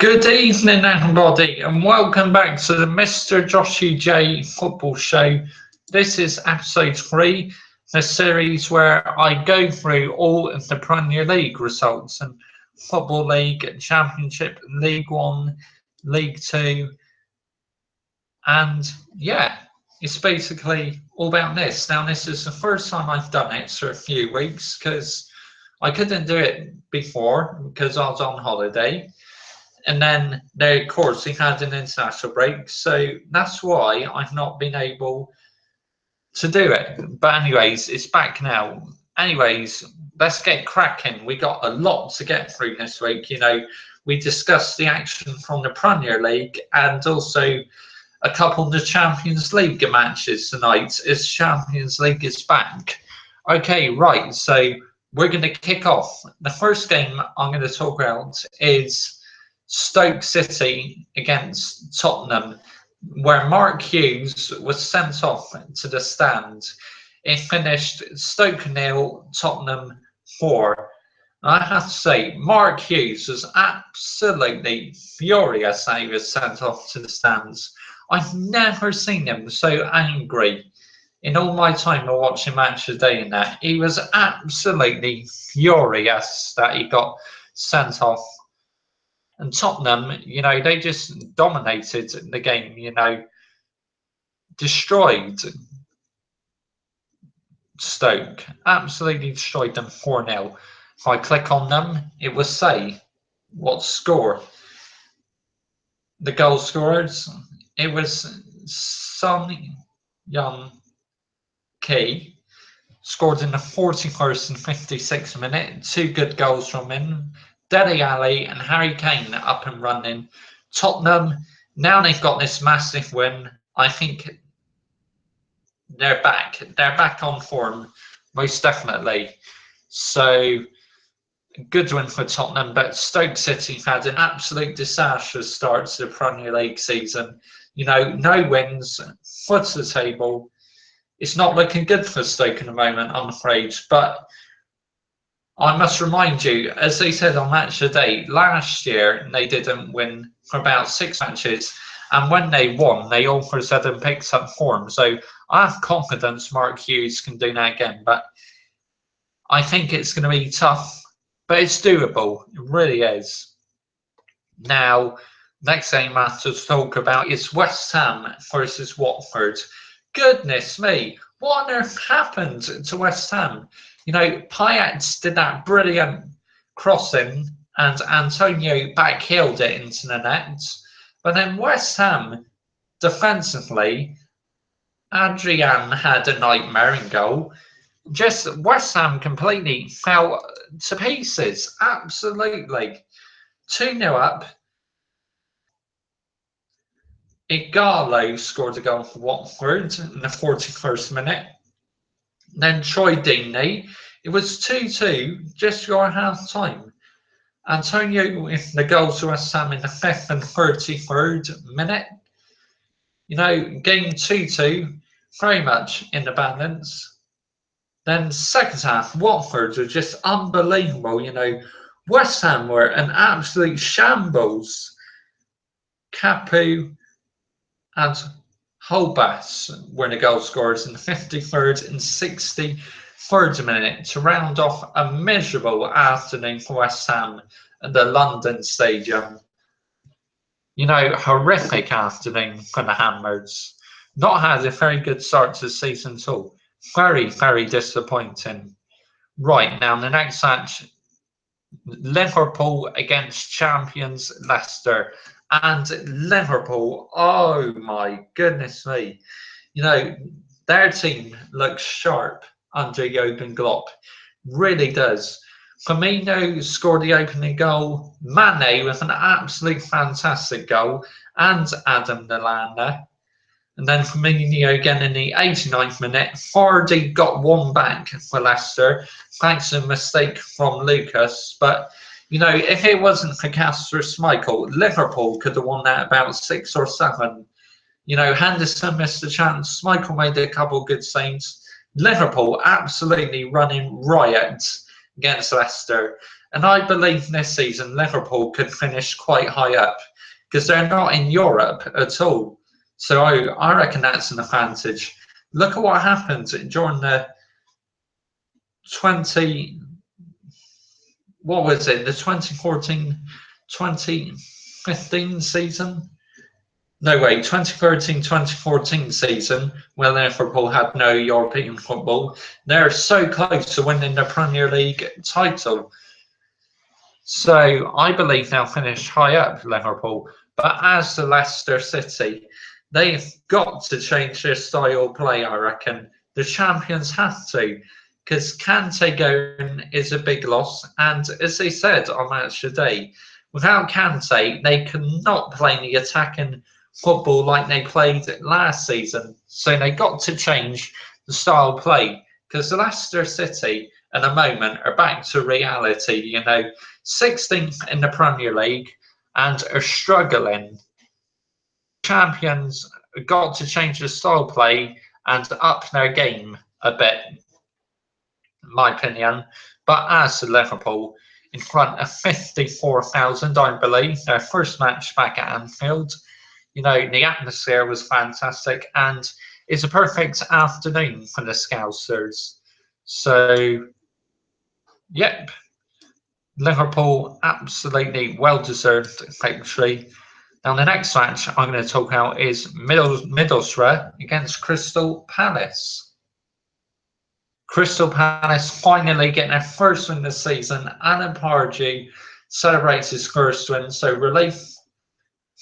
Good evening, everybody, and welcome back to the MrJoshiej football show. This is episode 3, the series where I go through all of the Premier League results and Football League, Championship, League One, League Two, and yeah, it's basically all about this. Now, this is the first time I've done it for a few weeks because I couldn't do it before because I was on holiday. And then, of course, we had an international break, so that's why I've not been able to do it. But anyways, it's back now. Anyways, let's get cracking. We got a lot to get through this week. We discussed the action from the Premier League and also a couple of the Champions League matches tonight as Champions League is back. Okay, right, so we're going to kick off. The first game I'm going to talk about is Stoke City against Tottenham, where Mark Hughes was sent off to the stand. It finished Stoke 0, Tottenham 4. I have to say, Mark Hughes was absolutely furious that he was sent off to the stands. I've never seen him so angry in all my time of watching Match of the Day and that. He was absolutely furious that he got sent off. And Tottenham, they just dominated the game, destroyed Stoke, absolutely destroyed them 4-0. If I click on them, it will say what score. The goal scorers, it was Son Young-Ki, scored in the 41st and 56th minute. 2 good goals from him. Dele Alli and Harry Kane up and running. Tottenham, now they've got this massive win. I think they're back. They're back on form, most definitely. So, good win for Tottenham. But Stoke City had an absolute disastrous start to the Premier League season. No wins, foot to the table. It's not looking good for Stoke at the moment, I'm afraid. But I must remind you, as they said on Match of the Day, last year they didn't win for about 6 matches, and when they won, they all of a sudden picked up form. So I have confidence Mark Hughes can do that again, but I think it's going to be tough, but it's doable. It really is. Now, next game I have to talk about is West Ham versus Watford. Goodness me, what on earth happened to West Ham? Payet did that brilliant crossing and Antonio backheeled it into the net. But then West Ham, defensively, Adrian had a nightmare in goal. Just West Ham completely fell to pieces. Absolutely. 2-0 up. Igalo scored a goal for Watford in the 41st minute. Then Troy Deeney. It was 2-2 just before half time. Antonio with the goals to West Ham in the 5th and 33rd minute. Game 2-2, very much in the balance. Then second half, Watford were just unbelievable. West Ham were an absolute shambles. Capu and Holbass were the goal scorers in the 53rd and 63rd minute to round off a miserable afternoon for West Ham at the London Stadium. Horrific afternoon for the Hammers. Not had a very good start to the season at all. Very, very disappointing. Right, now the next match, Liverpool against champions Leicester. And Liverpool, oh my goodness me. Their team looks sharp under Jurgen Klopp. Really does. Firmino scored the opening goal. Mane with an absolute fantastic goal. And Adam Lallana. And then Firmino again in the 89th minute. Vardy got one back for Leicester, thanks to a mistake from Lucas. But, if it wasn't for Kasper Schmeichel, Liverpool could have won that about 6 or 7. Henderson missed a chance. Schmeichel made a couple of good saves. Liverpool absolutely running riot against Leicester. And I believe this season Liverpool could finish quite high up because they're not in Europe at all. So I reckon that's an advantage. Look at what happened during the 2014, 2015 season? No, wait, 2013, 2014 season, where Liverpool had no European football. They're so close to winning the Premier League title. So I believe they'll finish high up, Liverpool. But as the Leicester City, they've got to change their style of play, I reckon. The champions have to, because Kante going is a big loss. And as they said on MrJoshiej, without Kante, they cannot play the attacking football like they played last season. So they got to change the style of play, because Leicester City at the moment are back to reality, 16th in the Premier League and are struggling. Champions got to change the style of play and up their game a bit, in my opinion. But as Liverpool, in front of 54,000, I believe, their first match back at Anfield, the atmosphere was fantastic, and it's a perfect afternoon for the Scousers. So, yep, Liverpool absolutely well-deserved victory. Now, the next match I'm going to talk about is Middlesbrough against Crystal Palace. Crystal Palace finally getting their first win this season. Alan Pardew celebrates his first win, so relief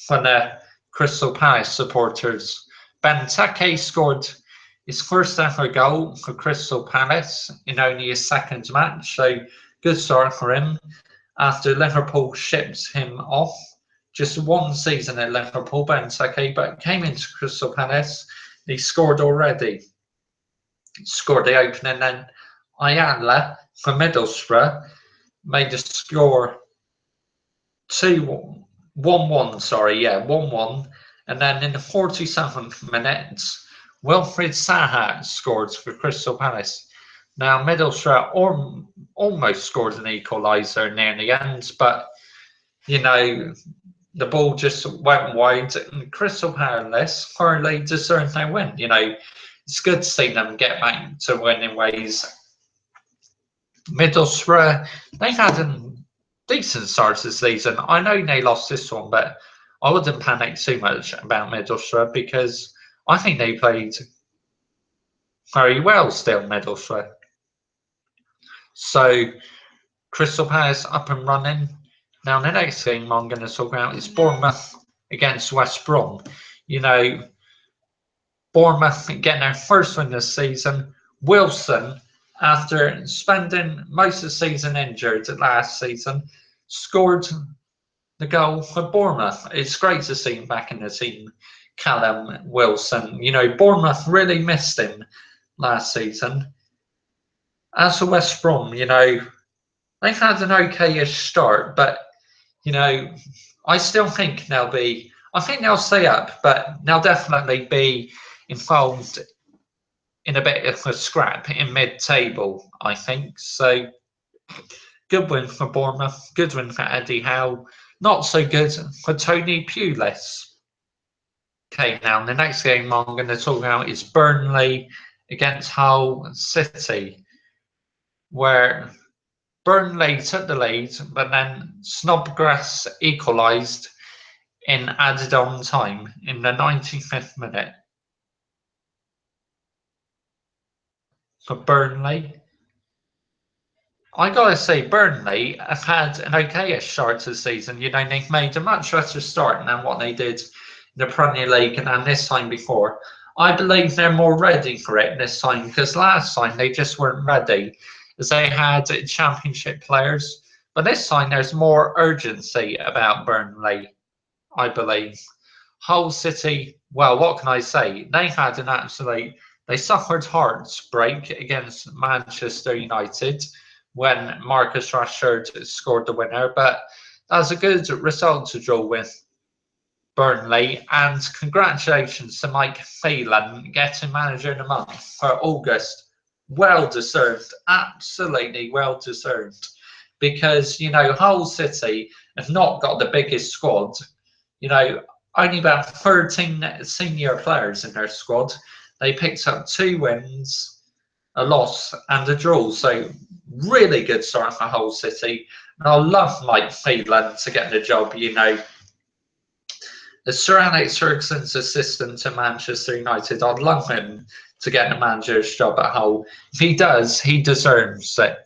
for the Crystal Palace supporters. Benteke scored his first ever goal for Crystal Palace in only his second match, so good start for him after Liverpool shipped him off. Just one season at Liverpool, Benteke, but came into Crystal Palace. He scored already. Scored the opening, then Ayala for Middlesbrough made the score 1-1, 1-1. And then in the 47th minute, Wilfried Zaha scored for Crystal Palace. Now, Middlesbrough almost scored an equaliser near the end, but, the ball just went wide, and Crystal Palace thoroughly deserved their win. It's good to see them get back to winning ways. Middlesbrough, they've had a decent start to the season. I know they lost this one, but I wouldn't panic too much about Middlesbrough because I think they played very well still, Middlesbrough. So, Crystal Palace up and running. Now, the next game I'm going to talk about is Bournemouth against West Brom. Bournemouth getting their first win this season. Wilson, after spending most of the season injured last season, scored the goal for Bournemouth. It's great to see him back in the team, Callum Wilson. Bournemouth really missed him last season. As for West Brom, they've had an okay-ish start, but, I still think they'll stay up, but they'll definitely be involved in a bit of a scrap in mid-table, I think. So, good win for Bournemouth, good win for Eddie Howe, not so good for Tony Pulis. Okay, now the next game I'm going to talk about is Burnley against Hull City, where Burnley took the lead, but then Snodgrass equalised in added on time in the 95th minute for Burnley. I gotta say, Burnley have had an okayish start to the season. They've made a much better start than what they did in the Premier League and this time before. I believe they're more ready for it this time because last time they just weren't ready as they had championship players. But this time there's more urgency about Burnley, I believe. Hull City, well, what can I say? They suffered heartbreak against Manchester United when Marcus Rashford scored the winner, but that was a good result to draw with Burnley, and congratulations to Mike Phelan getting Manager of the Month for August. Well deserved, absolutely well deserved, because, you know, Hull City have not got the biggest squad. You know, only about 13 senior players in their squad. They picked up 2 wins, a loss and a draw. So really good start for Hull City. And I love Mike Phelan to get the job, you know. As Sir Alex Ferguson's assistant to Manchester United, I'd love him to get the manager's job at Hull. If he does, he deserves it.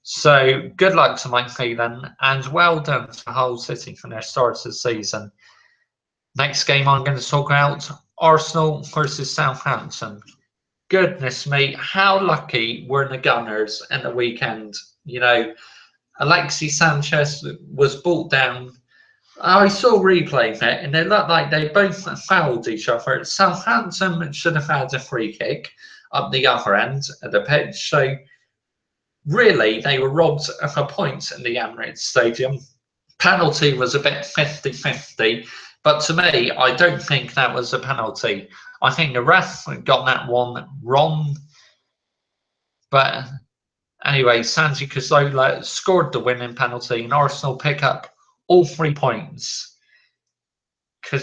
So good luck to Mike Phelan, and well done to Hull City for their start of the season. Next game I'm going to talk about, Arsenal versus Southampton. Goodness me, how lucky were the Gunners in the weekend? You know, Alexis Sanchez was brought down. I saw replay of it, and it looked like they both fouled each other. Southampton should have had a free kick up the other end of the pitch, so really they were robbed of a point in the Emirates Stadium. Penalty was a bit 50-50, but to me, I don't think that was a penalty. I think the ref got that one wrong. But anyway, Santi Cazorla scored the winning penalty, and Arsenal pick up all 3 points.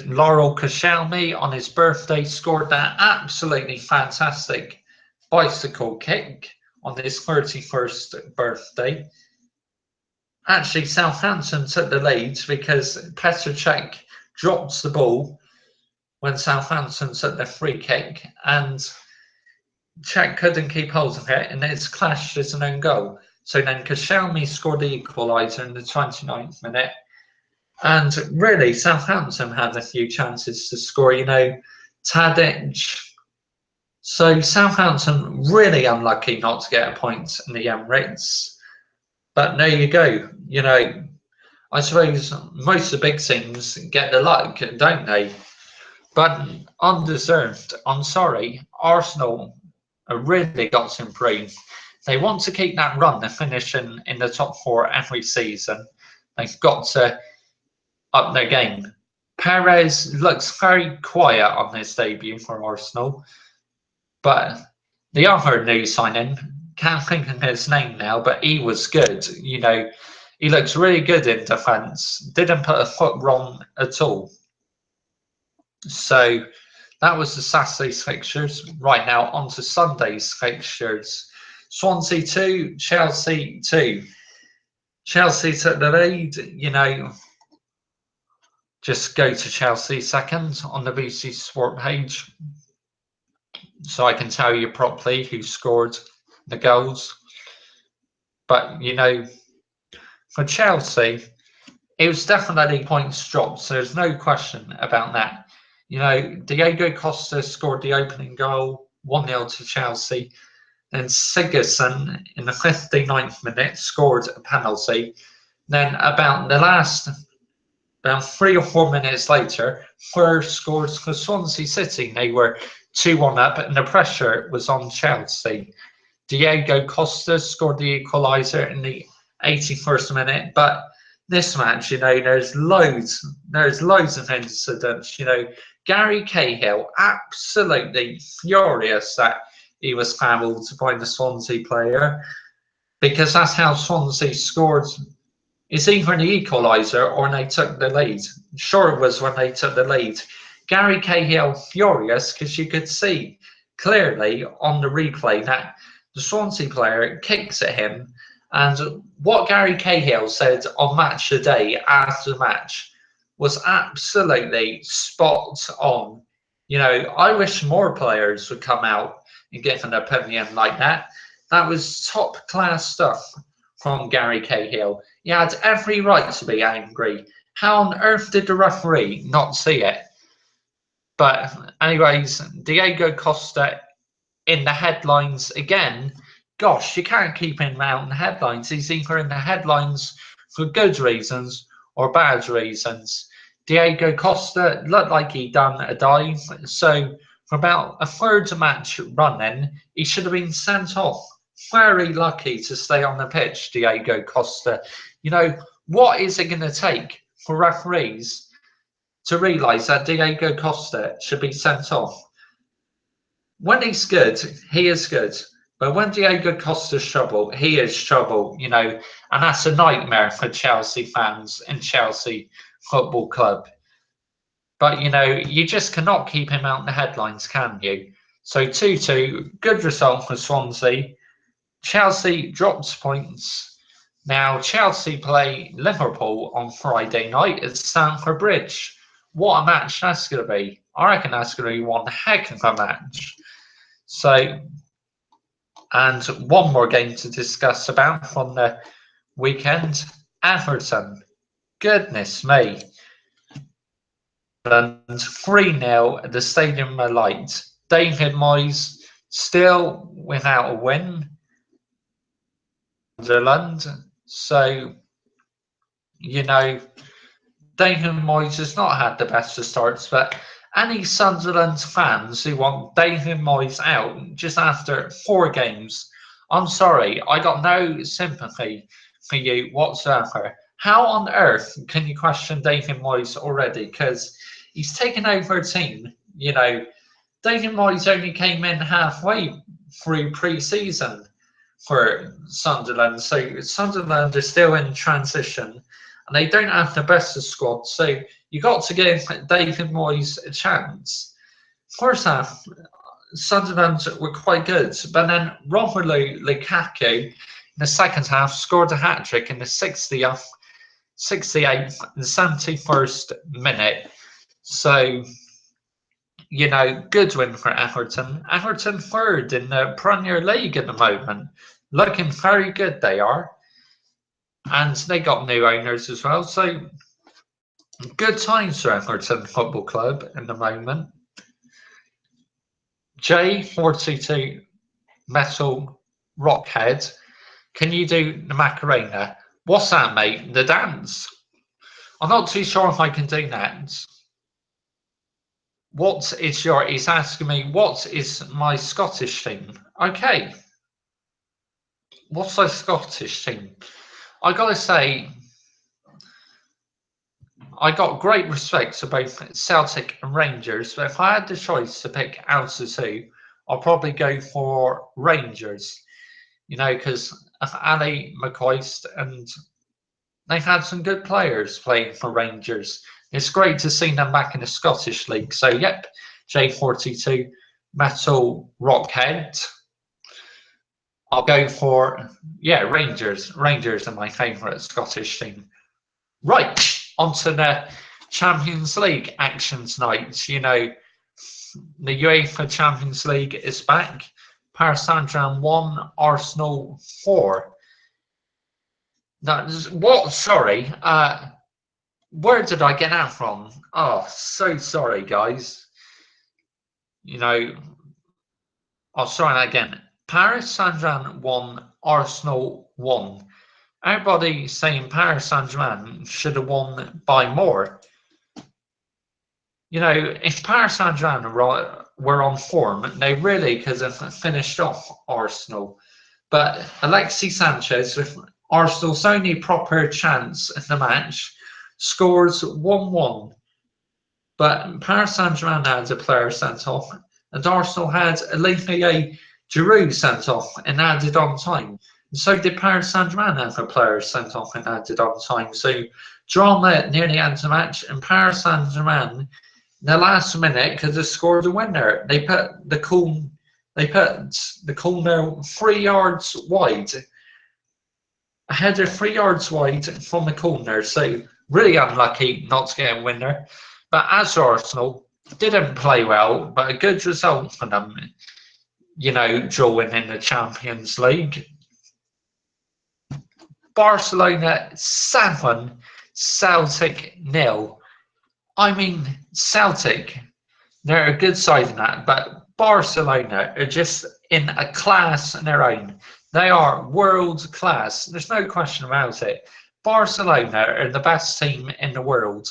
Laurel Koscielny on his birthday scored that absolutely fantastic bicycle kick on his 31st birthday. Actually, Southampton took the lead because Petr Cech dropped the ball when Southampton took the free kick, and Cech couldn't keep hold of it, and it's clashed as an own goal. So then Koscielny scored the equaliser in the 29th minute. And really, Southampton had a few chances to score, you know, Tadic. So Southampton really unlucky not to get a point in the Emirates. But there you go. You know, I suppose most of the big teams get the luck, don't they? But undeserved. I'm sorry. Arsenal have really got to improve. They want to keep that run, they're finishing in the top 4 every season. They've got to up their game. Perez looks very quiet on his debut for Arsenal, but the other new signing, can't think of his name now, but he was good. You know, he looks really good in defence, didn't put a foot wrong at all. So that was the Saturday's fixtures. Right now, on to Sunday's fixtures. Swansea 2, Chelsea 2. Chelsea took the lead, you know. Just go to Chelsea second on the BC Sport page so I can tell you properly who scored the goals. But, you know, for Chelsea, it was definitely points dropped, so there's no question about that. You know, Diego Costa scored the opening goal, 1-0 to Chelsea. Then Sigurdsson in the 59th minute scored a penalty. Then about 3 or 4 minutes later, first scores for Swansea City. They were 2-1 up, and the pressure was on Chelsea. Diego Costa scored the equaliser in the 81st minute. But this match, you know, there's loads of incidents. You know, Gary Cahil absolutely furious that he was fouled by the Swansea player, because that's how Swansea scored. It's either the equaliser or they took the lead. Sure, it was when they took the lead. Gary Cahil furious because you could see clearly on the replay that the Swansea player kicks at him, and what Gary Cahil said on Match of the Day after the match was absolutely spot on. You know, I wish more players would come out and give an opinion like that. That was top class stuff from Gary Cahil. He had every right to be angry. How on earth did the referee not see it? But anyways, Diego Costa in the headlines again. Gosh, you can't keep him out in the headlines. He's either in the headlines for good reasons or bad reasons. Diego Costa looked like he'd done a dive, so for about a third match running, he should have been sent off. Very lucky to stay on the pitch, Diego Costa. You know, what is it going to take for referees to realise that Diego Costa should be sent off? When he's good, he is good. But when Diego Costa's trouble, he is trouble, you know, and that's a nightmare for Chelsea fans and Chelsea Football Club. But, you know, you just cannot keep him out in the headlines, can you? So 2-2, good result for Swansea. Chelsea drops points. Now, Chelsea play Liverpool on Friday night at Stamford Bridge. What a match that's going to be. I reckon that's going to be one heck of a match. So, and one more game to discuss about from the weekend. Everton. Goodness me. And 3-0 at the Stadium of Light. David Moyes still without a win. Sunderland. So, you know, David Moyes has not had the best of starts, but any Sunderland fans who want David Moyes out just after 4 games, I'm sorry, I got no sympathy for you whatsoever. How on earth can you question David Moyes already? Because he's taken over a team, you know. David Moyes only came in halfway through pre-season for Sunderland, so Sunderland is still in transition and they don't have the best of squad, so you got to give David Moyes a chance. First half, Sunderland were quite good, but then Romelu Lukaku in the second half scored a hat-trick in the 60th, 68th and 71st minute. So, you know, good win for Everton. Everton third in the Premier League at the moment. Looking very good, they are. And they got new owners as well. So, good times for Everton Football Club in the moment. J42 Metal Rockhead. Can you do the Macarena? What's that, mate? The dance? I'm not too sure if I can do that. What is your, he's asking me, what is my Scottish team? Okay. What's my Scottish team? I gotta say, I got great respect for both Celtic and Rangers, but if I had the choice to pick out of 2, I'll probably go for Rangers. You know, because of Ali McCoist, and they've had some good players playing for Rangers. It's great to see them back in the Scottish League. So, yep, J42 Metal Rockhead. I'll go for, yeah, Rangers. Rangers are my favourite Scottish team. Right, onto the Champions League action tonight. You know, the UEFA Champions League is back. Paris Saint-Germain 1, Arsenal 4. That's what? Sorry. Where did I get that from? Oh, so sorry, guys. You know, I'll try that again. Paris Saint-Germain 1, Arsenal 1. Everybody saying Paris Saint-Germain should have won by more. You know, if Paris Saint-Germain were on form, they really could have finished off Arsenal. But Alexis Sanchez, with Arsenal's only proper chance in the match, scores 1-1. But Paris Saint-Germain had a player sent off, and Arsenal had Olivier Giroud sent off and added on time. And so did Paris Saint-Germain have a player sent off and added on time. So drama nearly ends the match, and Paris Saint-Germain, in the last minute, could have scored a winner. They put the corner 3 yards wide. A header 3 yards wide from the corner. So really unlucky not to get a winner. But as Arsenal, didn't play well, but a good result for them, you know, drawing in the Champions League. Barcelona 7, Celtic 0. I mean, Celtic, they're a good side in that, but Barcelona are just in a class in their own. They are world class. There's no question about it. Barcelona are the best team in the world.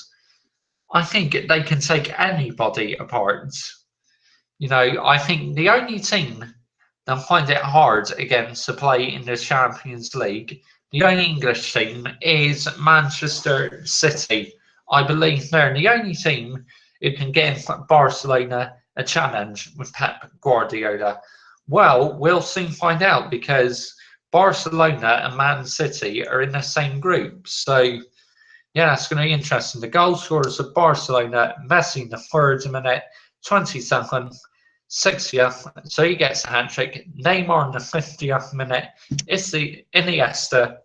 I think they can take anybody apart. You know, I think the only team that find it hard against to play in the Champions League, the only English team, is Manchester City. I believe they're the only team who can give Barcelona a challenge with Pep Guardiola. Well, we'll soon find out because Barcelona and Man City are in the same group. So, yeah, it's going to be interesting. The goal scorers of Barcelona, Messi in the 3rd minute, 27th, 60th, so he gets a hat trick. Neymar in the 50th minute, it's the Iniesta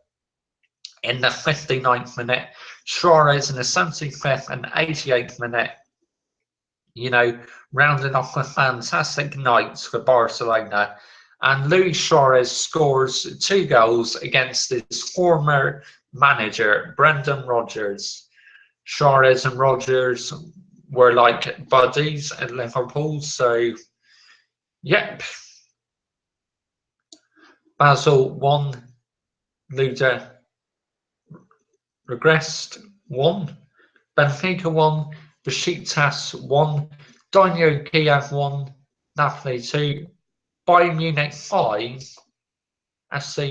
in the 59th minute, Suarez in the 75th and 88th minute. You know, rounding off a fantastic night for Barcelona. And Luis Suarez scores 2 goals against his former manager, Brendan Rodgers. Suarez and Rodgers were like buddies at Liverpool, so yep. Basel 1, Luda regressed 1, Benfica 1, Besiktas 1, Dynamo Kiev 1, Napoli 2, Bayern Munich 5, SC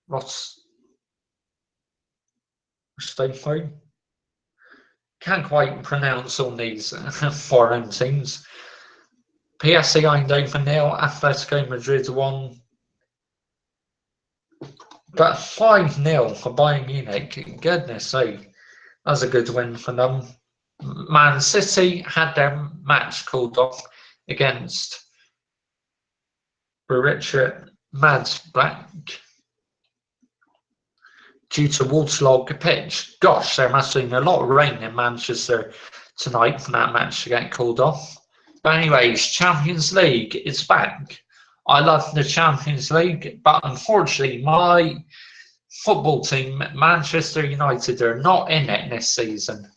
Rostov. Can't quite pronounce all these foreign teams. PSV Eindhoven 0, Atletico Madrid 1. But 5-0 for Bayern Munich. Goodness sake, that's a good win for them. Man City had their match called off against Borussia Mönchengladbach due to waterlogged pitch. Gosh, there must have been a lot of rain in Manchester tonight for that match to get called off. But anyways, Champions League is back. I love the Champions League, but unfortunately my football team, Manchester United, are not in it this season.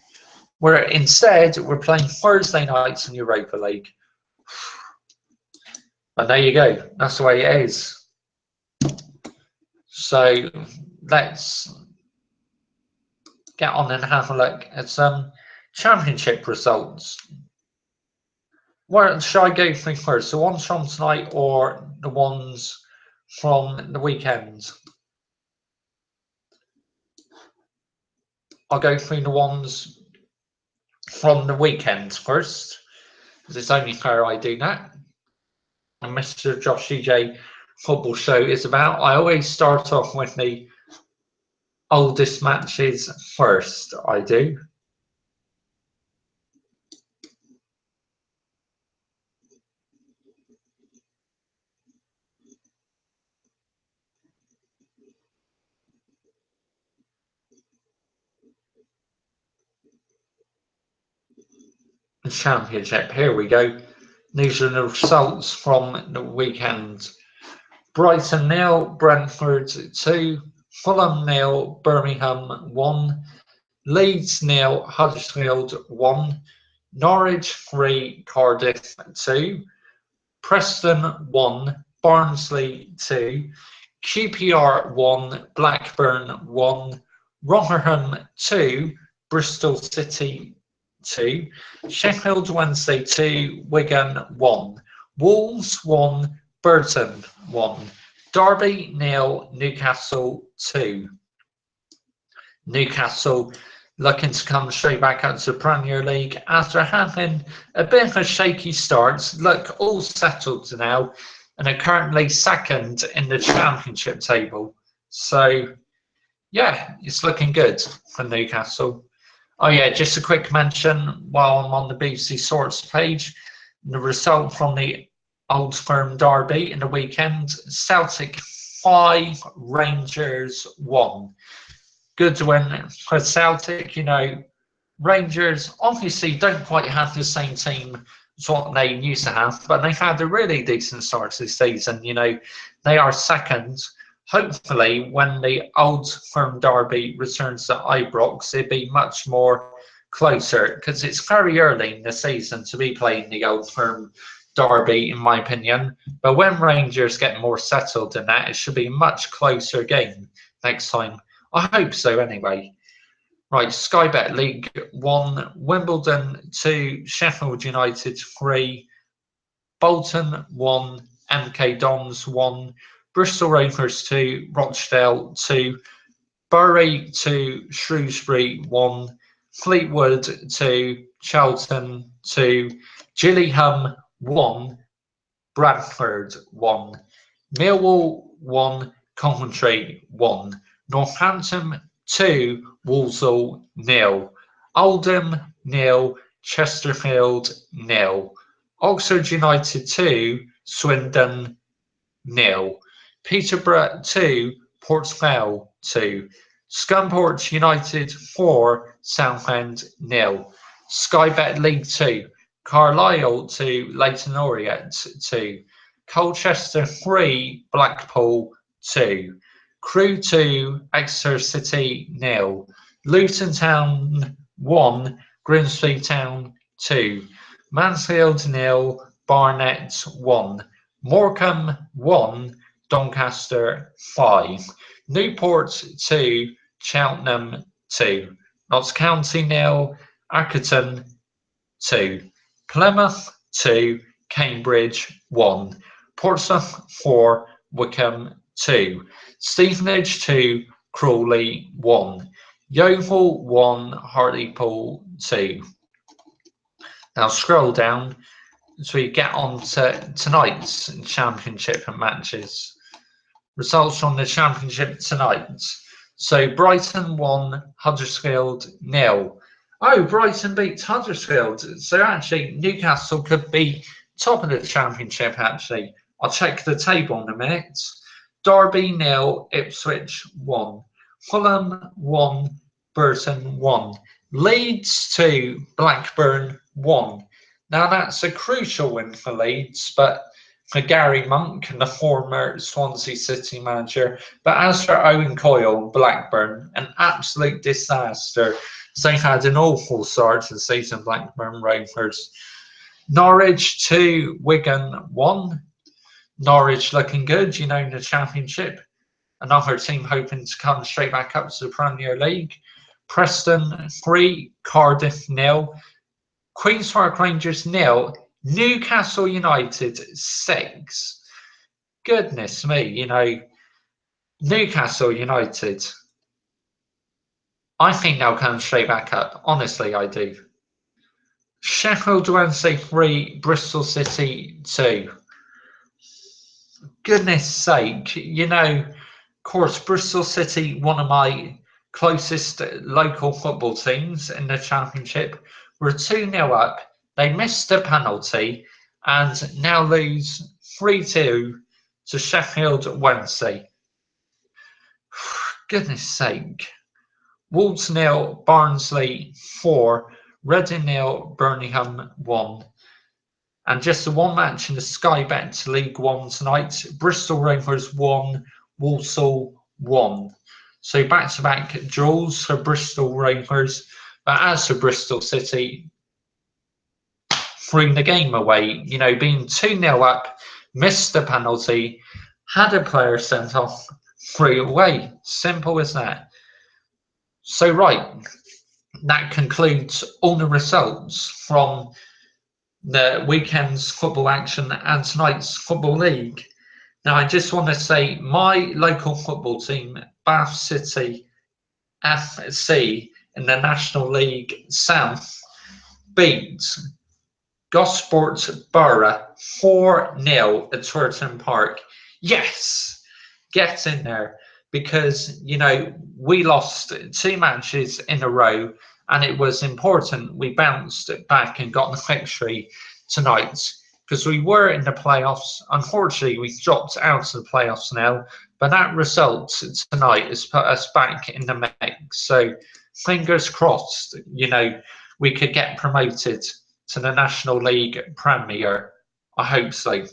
Instead we're playing Thursday nights in Europa League. But there you go, that's the way it is. So let's get on and have a look at some championship results. Where should I go through first? The ones from tonight or the ones from the weekend? I'll go through the ones from the weekend first, because it's only fair I do that. And MrJoshiej football show is about. I always start off with the oldest matches first. I do. The Championship. Here we go. These are the results from the weekend. Brighton 0, Brentford 2, Fulham 0, Birmingham 1, Leeds 0, Huddersfield 1, Norwich 3, Cardiff 2, Preston 1, Barnsley 2, QPR 1, Blackburn 1, Rotherham 2, Bristol City 2, Sheffield Wednesday 2, Wigan 1, Wolves 1, Burton 1, Derby 0, Newcastle 2. Newcastle looking to come straight back up to the Premier League after having a bit of a shaky start. Look all settled now and are currently 2nd in the Championship table. So, yeah, it's looking good for Newcastle. Oh yeah, just a quick mention while I'm on the BBC Sports page, the result from the Old Firm derby in the weekend: Celtic 5, Rangers 1. Good win for Celtic. You know, Rangers obviously don't quite have the same team as what they used to have, but they've had a really decent start this season. You know, they are 2nd. Hopefully, when the Old Firm derby returns to Ibrox, it'll be much more closer, because it's very early in the season to be playing the Old Firm derby, in my opinion. But when Rangers get more settled in that, it should be a much closer game next time. I hope so, anyway. Right, Sky Bet League 1, Wimbledon 2, Sheffield United 3, Bolton 1, MK Dons 1, Bristol Rovers 2, Rochdale 2, Bury 2, Shrewsbury 1, Fleetwood 2, Charlton 2, Gillingham 1, Bradford 1, Millwall 1, Coventry 1, Northampton 2, Walsall 0, Oldham 0, Chesterfield 0, Oxford United 2, Swindon 0, Peterborough 2, Portsmouth 2, Scunthorpe United 4, Southend 0, Sky Bet League 2, Carlisle 2, Leyton Orient 2, Colchester 3, Blackpool 2, Crewe 2, Exeter City 0, Luton Town 1, Grimsby Town 2, Mansfield 0, Barnet 1, Morecambe 1, Doncaster 5, Newport 2, Cheltenham 2, Notts County 0, Accrington 2, Plymouth 2, Cambridge 1, Portsmouth 4, Wickham 2, Stevenage 2, Crawley 1, Yeovil 1, Hartlepool 2. Now scroll down as we get on to tonight's championship matches. Results from the championship tonight. So Brighton 1, Huddersfield 0. Oh, Brighton beat Huddersfield. So actually Newcastle could be top of the championship actually. I'll check the table in a minute. Derby 0, Ipswich 1, Fulham 1, Burton 1, Leeds 2, Blackburn 1. Now that's a crucial win for Leeds, but for Gary Monk, the former Swansea City manager. But as for Owen Coyle, Blackburn, an absolute disaster. They had an awful start to the season, Blackburn Rovers. Norwich 2, Wigan 1. Norwich looking good, you know, in the championship. Another team hoping to come straight back up to the Premier League. Preston 3, Cardiff 0. Queen's Park Rangers 0, Newcastle United 6. Goodness me, you know, Newcastle United. I think they'll come straight back up. Honestly, I do. Sheffield Wednesday 3, Bristol City 2. Goodness sake, you know, of course, Bristol City, one of my closest local football teams in the championship, were 2-0 up. They missed a penalty and now lose 3-2 to Sheffield Wednesday. Goodness sake. Wolves 0, Barnsley 4, Reading 0, Birmingham 1. And just the one match in the Sky Bet League 1 tonight, Bristol Rovers 1, Walsall 1. So back-to-back draws for Bristol Rovers. But as for Bristol City, threw the game away, you know, being 2-0 up, missed the penalty, had a player sent off, threw away. Simple as that. So, right, that concludes all the results from the weekend's football action and tonight's Football League. Now, I just want to say my local football team, Bath City FC, in the National League South, beat Gosport Borough 4-0 at Tottenham Park. Yes, get in there, because, you know, we lost 2 matches in a row and it was important we bounced back and got the victory tonight, because we were in the playoffs. Unfortunately, we've dropped out of the playoffs now, but that result tonight has put us back in the mix. So fingers crossed, you know, we could get promoted to the National League Premier. I hope so.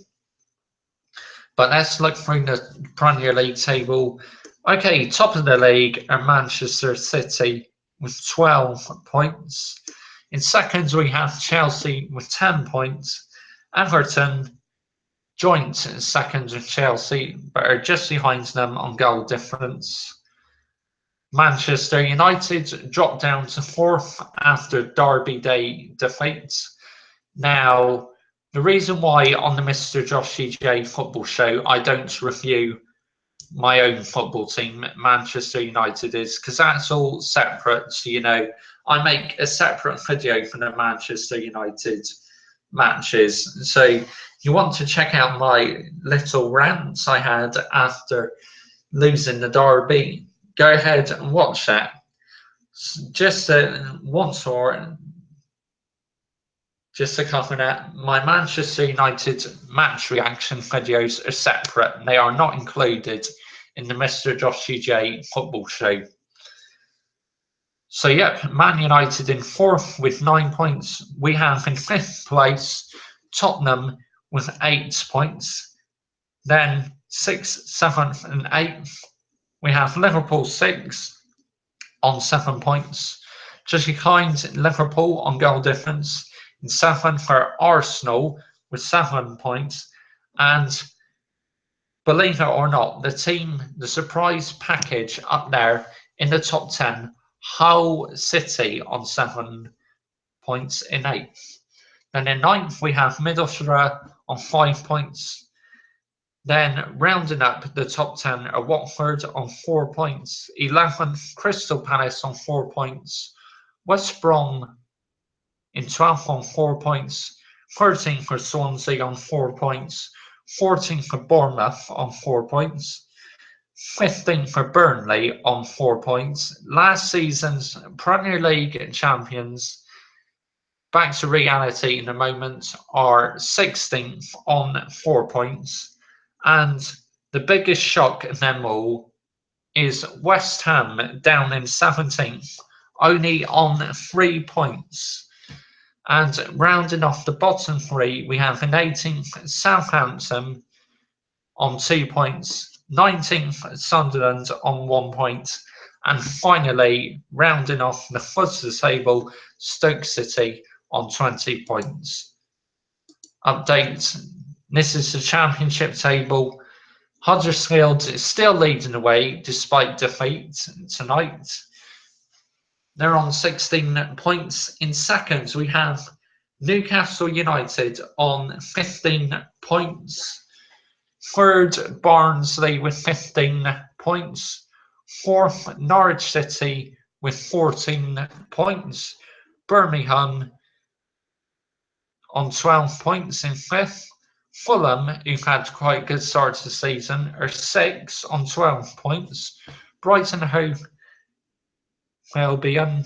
But let's look through the Premier League table. Okay, top of the league are Manchester City with 12 points. In second, we have Chelsea with 10 points. Everton joint second with Chelsea, but are just behind them on goal difference. Manchester United dropped down to 4th after Derby Day defeat. Now, the reason why on the MrJoshiej football show I don't review my own football team, Manchester United, is because that's all separate. So, you know, I make a separate video for the Manchester United matches. So you want to check out my little rants I had after losing the derby, go ahead and watch that. Just once more, just to cover that, my Manchester United match reaction videos are separate and they are not included in the MrJoshiej football show. So, yep, Man United in 4th with 9 points. We have in 5th place Tottenham with 8 points. Then 6th, 7th, and 8th, we have Liverpool 6th on 7 points. Just behind Liverpool on goal difference. In 7th for Arsenal with 7 points. And believe it or not, the surprise package up there in the top 10, Hull City on 7 points in 8th. Then in 9th, we have Middlesbrough on 5 points. Then rounding up the top 10 are Watford on 4 points. 11th, Crystal Palace on 4 points. West Brom in 12th on 4 points. 13th for Swansea on 4 points. 14th for Bournemouth on 4 points. 15th for Burnley on 4 points. Last season's Premier League champions, back to reality in a moment, are 16th on 4 points. And the biggest shock in them all is West Ham down in 17th, only on 3 points. And rounding off the bottom 3, we have in 18th Southampton on 2 points, 19th Sunderland on 1 point, and finally rounding off the foot of the table, Stoke City on 20 points. Update: this is the Championship table. Huddersfield is still leading the way despite defeat tonight. They're on 16 points. In second, we have Newcastle United on 15 points. Third, Barnsley with 15 points. Fourth, Norwich City with 14 points. Birmingham on 12 points in fifth. Fulham, who've had quite a good start to the season, are 6 on 12 points. Brighton Hove Albion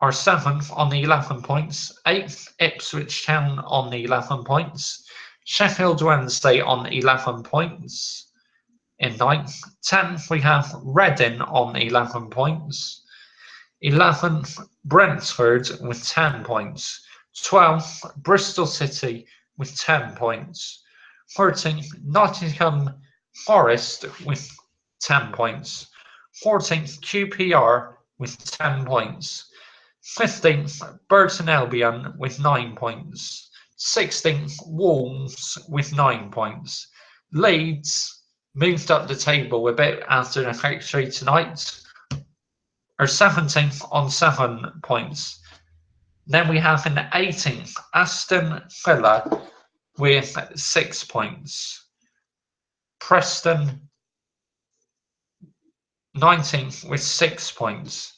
are 7th on 11 points. 8th, Ipswich Town on 11 points. Sheffield Wednesday on 11 points. In 9th. 10th, we have Reading on 11 points. 11th, Brentford with 10 points. 12th, Bristol City with 10 points. 13th, Nottingham Forest with 10 points. 14th, QPR with 10 points. 15th, Burton Albion with 9 points. 16th, Wolves with 9 points. Leeds moved up the table a bit after the victory tonight, are 17th on 7 points. Then we have in 18th, Aston Villa with 6 points. Preston 19th with 6 points.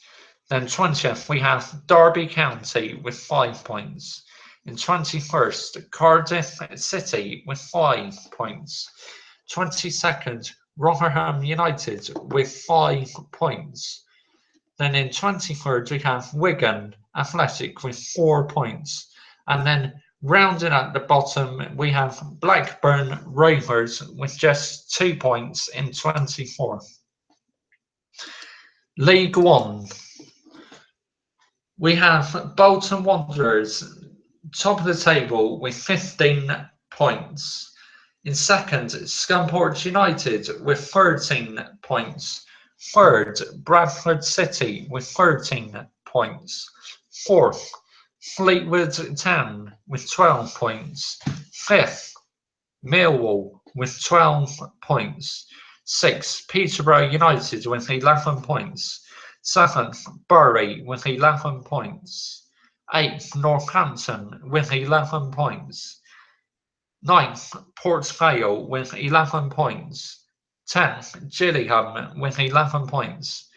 Then 20th, we have Derby County with 5 points. In 21st, Cardiff City with 5 points. 22nd, Rotherham United with 5 points. Then in 23rd, we have Wigan Athletic with 4 points. And then rounding at the bottom, we have Blackburn Rovers with just 2 points in 24th. League One. We have Bolton Wanderers, top of the table with 15 points. In second, Scunthorpe United with 13 points. Third, Bradford City with 13 points. Fourth, Fleetwood Town with 12 points. Fifth, Millwall with 12 points. Sixth, Peterborough United with 11 points. 7th, Bury with 11 points. 8th, Northampton with 11 points. 9th, Port Vale with 11 points. 10th, Gillingham with 11 points.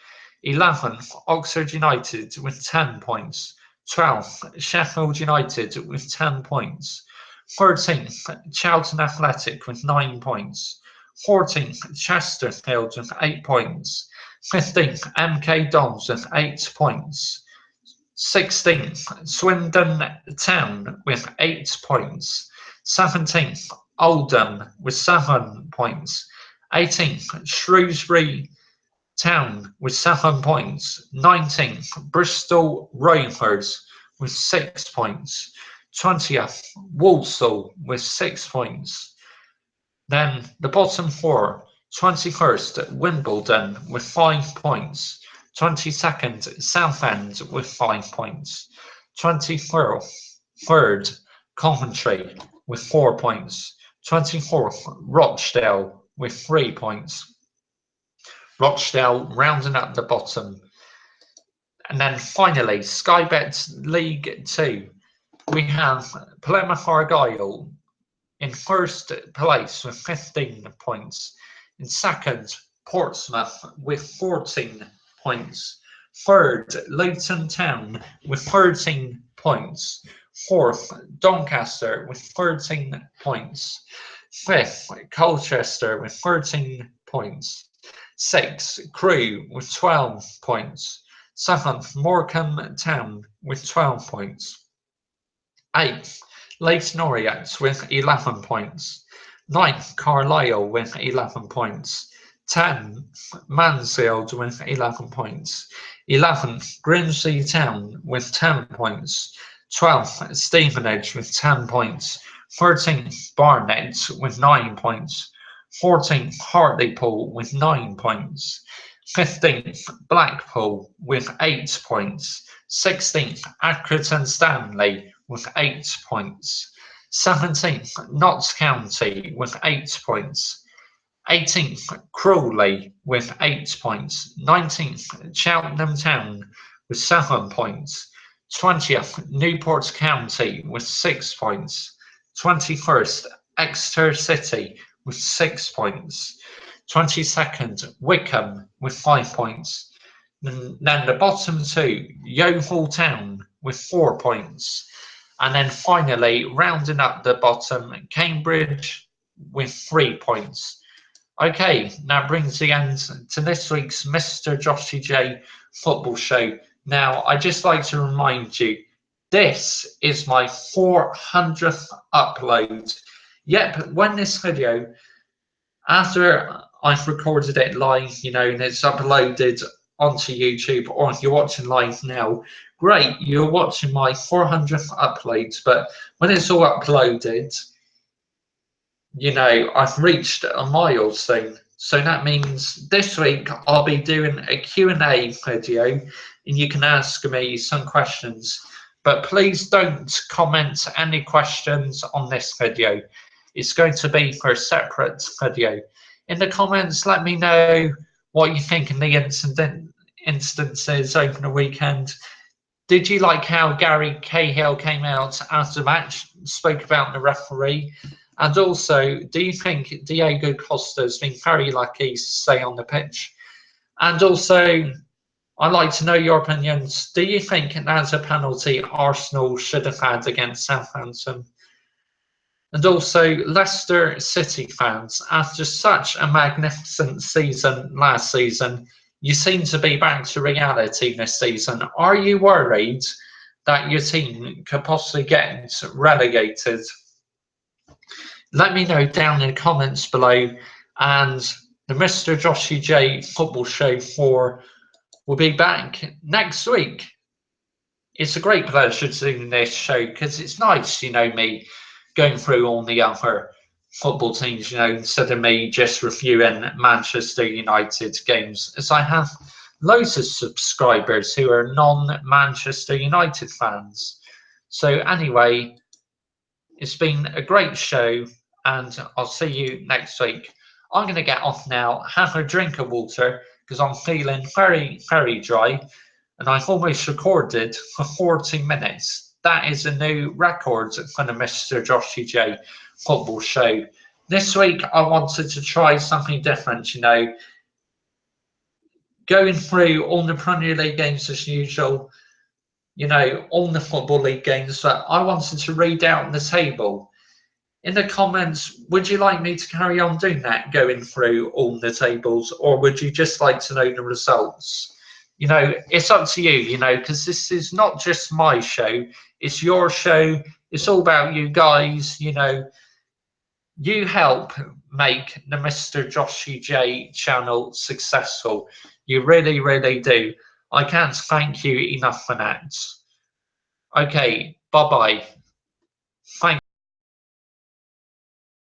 11th, Oxford United with 10 points. 12th, Sheffield United with 10 points. 13th, Charlton Athletic with 9 points. 14th, Chesterfield with 8 points. 15th, MK Dons with 8 points. 16th, Swindon Town with 8 points. 17th, Oldham with 7 points. 18th, Shrewsbury Town with 7 points. 19th, Bristol Rovers with 6 points. 20th, Walsall with 6 points. Then the bottom four: 21st, Wimbledon with 5 points. 22nd, Southend with 5 points. 23rd, Coventry with 4 points. 24th, Rochdale with 3 points. Rochdale rounding up the bottom. And then finally, Sky Bet League 2. We have Plymouth Argyle in first place with 15 points. In second, Portsmouth with 14 points. Third, Luton Town with 13 points. Fourth, Doncaster with 13 points. Fifth, Colchester with 13 points. Sixth, Crewe with 12 points. Seventh, Morecambe Town with 12 points. Eighth, Leyton Orient with 11 points. Ninth, Carlisle with 11 points. 10th, Mansfield with 11 points. 11th, Grimsby Town with 10 points. 12th, Stevenage with 10 points. 13th, Barnet with 9 points. 14th, Hartlepool with 9 points. 15th, Blackpool with 8 points. 16th, Accrington Stanley with 8 points. 17th, Notts County with 8 points. 18th, Crawley with 8 points. 19th, Cheltenham Town with 7 points. 20th, Newport County with 6 points. 21st, Exeter City with 6 points. 22nd, Wickham with 5 points. Then the bottom two, Yeovil Town with 4 points. And then finally, rounding up the bottom, Cambridge with 3 points. Okay, that brings the end to this week's MrJoshiej football show. Now, I'd just like to remind you, this is my 400th upload. Yep, when this video, after I've recorded it live, and it's uploaded onto YouTube, or if you're watching live now, great, you're watching my 400th upload. But when it's all uploaded, I've reached a milestone. So that means this week I'll be doing a Q&A video, and you can ask me some questions. But please don't comment any questions on this video. It's going to be for a separate video. In the comments, let me know what you think in the instances over the weekend. Did you like how Gary Cahil came out after the match, spoke about the referee? And also, do you think Diego Costa has been very lucky to stay on the pitch? And also, I'd like to know your opinions. Do you think that's a penalty Arsenal should have had against Southampton? And also, Leicester City fans, after such a magnificent season last season, you seem to be back to reality this season. Are you worried that your team could possibly get relegated? Let me know down in the comments below, and the MrJoshiej football show 4 will be back next week. It's a great pleasure to do this show because it's nice, me going through all the other football teams, instead of me just reviewing Manchester United games, as I have loads of subscribers who are non-Manchester United fans. So anyway, it's been a great show, and I'll see you next week. I'm going to get off now, have a drink of water, because I'm feeling very, very dry, and I've almost recorded for 40 minutes. That is a new record for the MrJoshiej football show. This week, I wanted to try something different, going through all the Premier League games as usual, you know, on the Football League games that I wanted to read out on the table. In the comments, would you like me to carry on doing that, going through all the tables, or would you just like to know the results? You know, it's up to you, you know, because this is not just my show, it's your show. It's all about you guys, you know. You help make the MrJoshiej channel successful. You really, really do. I can't thank you enough for that. Okay, bye bye. Thank